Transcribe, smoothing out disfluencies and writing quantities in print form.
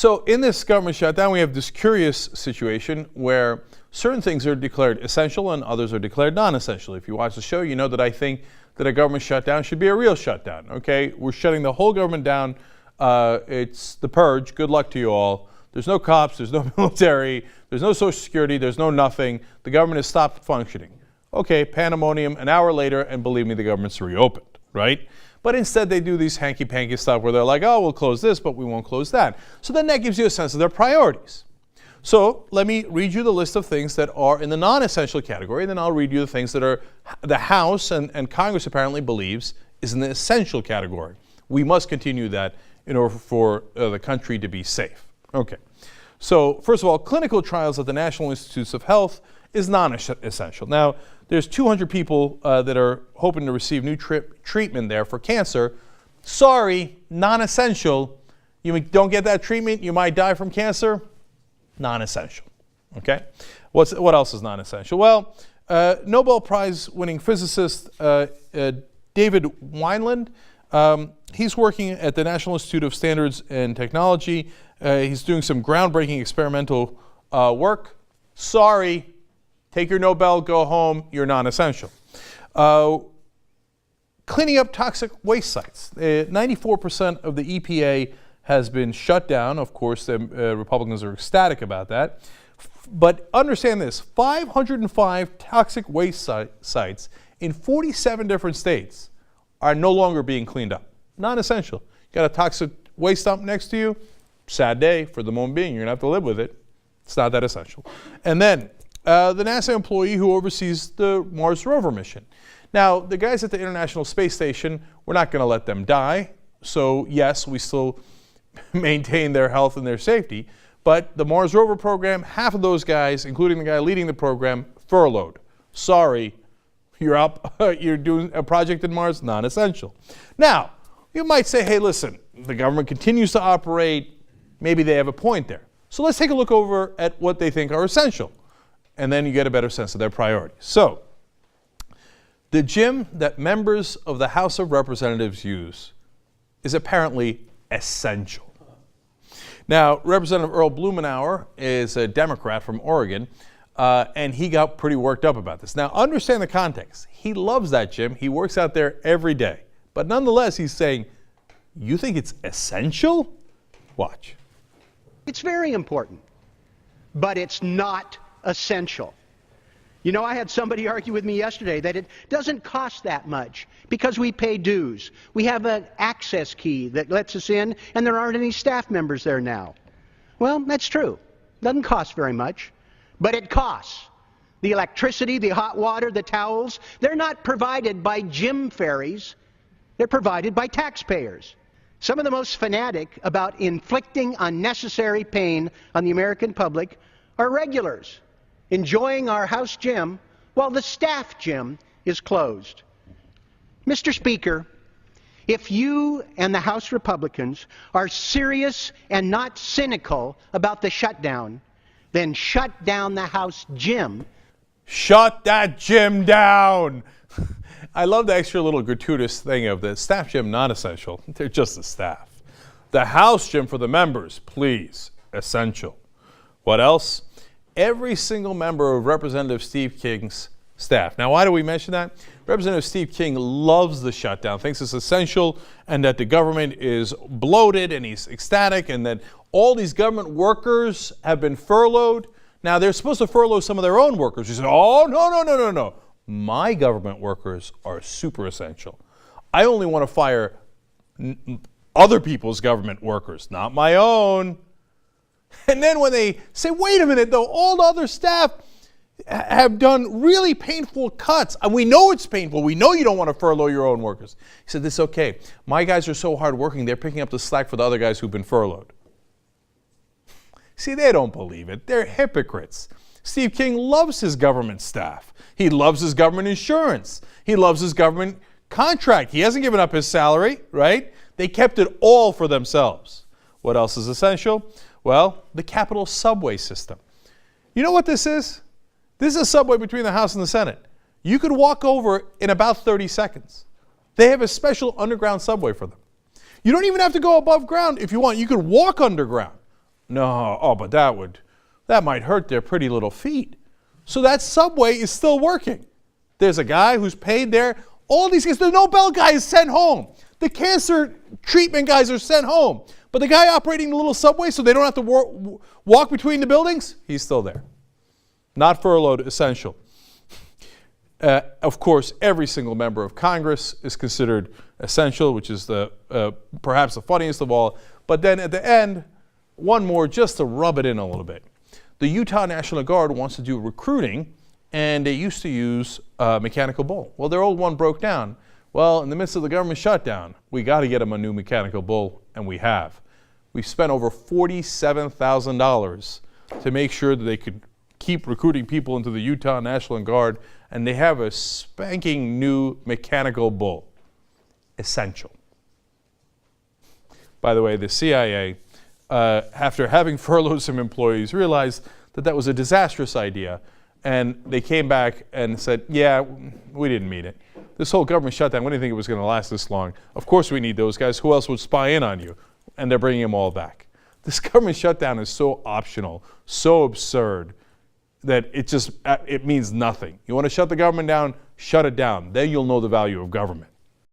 So in this government shutdown, we have this curious situation where certain things are declared essential and others are declared non-essential. If you watch the show, you know that I think that a government shutdown should be a real shutdown, okay? We're shutting the whole government down. It's the purge. Good luck to you all. There's no cops, there's no military, there's no social security, there's no nothing. The government has stopped functioning. Okay, pandemonium, an hour later, and believe me, the government's reopened, right? But instead they do these hanky-panky stuff where they're like, oh, we'll close this, but we won't close that. So then that gives you a sense of their priorities. So let me read you the list of things that are in the non-essential category, and then I'll read you the things that are the House and Congress apparently believes is in the essential category. We must continue that in order for the country to be safe. Okay. So first of all, clinical trials at the National Institutes of Health is non-essential. Now, there's 200 people that are hoping to receive new treatment there for cancer. Sorry, non-essential. You don't get that treatment, you might die from cancer. Non-essential. Okay? What else is non-essential? Well, Nobel Prize winning physicist David Wineland, he's working at the National Institute of Standards and Technology. He's doing some groundbreaking experimental work. Sorry, take your Nobel, go home, you're non-essential. Cleaning up toxic waste sites. 94% of the EPA has been shut down. Of course, the Republicans are ecstatic about that. But understand this, 505 toxic waste sites in 47 different states are no longer being cleaned up. Non-essential. You got a toxic waste dump next to you, sad day for the moment being. You're going to have to live with it. It's not that essential. And then the NASA employee who oversees the Mars rover mission. Now, the guys at the International Space Station, we're not going to let them die. So, yes, we still maintain their health and their safety. But the Mars rover program, half of those guys, including the guy leading the program, furloughed. Sorry, you're up. You're doing a project in Mars, non-essential. Now, you might say, hey, listen, the government continues to operate. Maybe they have a point there. So let's take a look over at what they think are essential. And then you get a better sense of their priorities. So, the gym that members of the House of Representatives use is apparently essential. Now, Representative Earl Blumenauer is a Democrat from Oregon, and he got pretty worked up about this. Now, understand the context. He loves that gym. He works out there every day. But nonetheless, he's saying, you think it's essential? Watch. It's very important, but it's not essential. You know, I had somebody argue with me yesterday that it doesn't cost that much because we pay dues. We have an access key that lets us in, and there aren't any staff members there now. Well, that's true. Doesn't cost very much, but it costs. The electricity, the hot water, the towels, they're not provided by gym fairies. They're provided by taxpayers. Some of the most fanatic about inflicting unnecessary pain on the American public are regulars, enjoying our house gym while the staff gym is closed. Mr. Speaker, if you and the House Republicans are serious and not cynical about the shutdown, then shut down the House gym. Shut that gym down! I love the extra little gratuitous thing of the staff gym non-essential. They're just the staff. The House gym for the members, please, essential. What else? Every single member of Representative Steve King's staff. Now, why do we mention that? Representative Steve King loves the shutdown, thinks it's essential, and that the government is bloated, and he's ecstatic, and that all these government workers have been furloughed. Now, they're supposed to furlough some of their own workers. He said, oh, no. My government workers are super essential. I only want to fire other people's government workers, not my own. And then when they say, wait a minute, though, all the other staff have done really painful cuts. And we know it's painful. We know you don't want to furlough your own workers. He said, this is okay. My guys are so hardworking, they're picking up the slack for the other guys who've been furloughed. See, they don't believe it. They're hypocrites. Steve King loves his government staff. He loves his government insurance. He loves his government contract. He hasn't given up his salary, right? They kept it all for themselves. What else is essential? Well, the Capitol subway system. You know what this is? This is a subway between the House and the Senate. You could walk over in about 30 seconds. They have a special underground subway for them. You don't even have to go above ground if you want. You could walk underground. No, oh, but that might hurt their pretty little feet. So that subway is still working. There's a guy who's paid there. All these guys, the Nobel guy is sent home. The cancer treatment guys are sent home. But the guy operating the little subway so they don't have to walk between the buildings, he's still there. Not furloughed, essential. Of course, every single member of Congress is considered essential, which is perhaps the funniest of all. But then at the end, one more just to rub it in a little bit. The Utah National Guard wants to do recruiting, and they used to use a mechanical bull. Well, their old one broke down. Well, in the midst of the government shutdown, we got to get them a new mechanical bull, and we have. We've spent over $47,000 to make sure that they could keep recruiting people into the Utah National Guard, and they have a spanking new mechanical bull. Essential. By the way, the CIA, after having furloughed some employees, realized that that was a disastrous idea, and they came back and said, yeah, we didn't mean it. This whole government shutdown, we didn't think it was going to last this long. Of course we need those guys. Who else would spy in on you? And they're bringing them all back. This government shutdown is so optional, so absurd, that it means nothing. You want to shut the government down, shut it down. Then you'll know the value of government.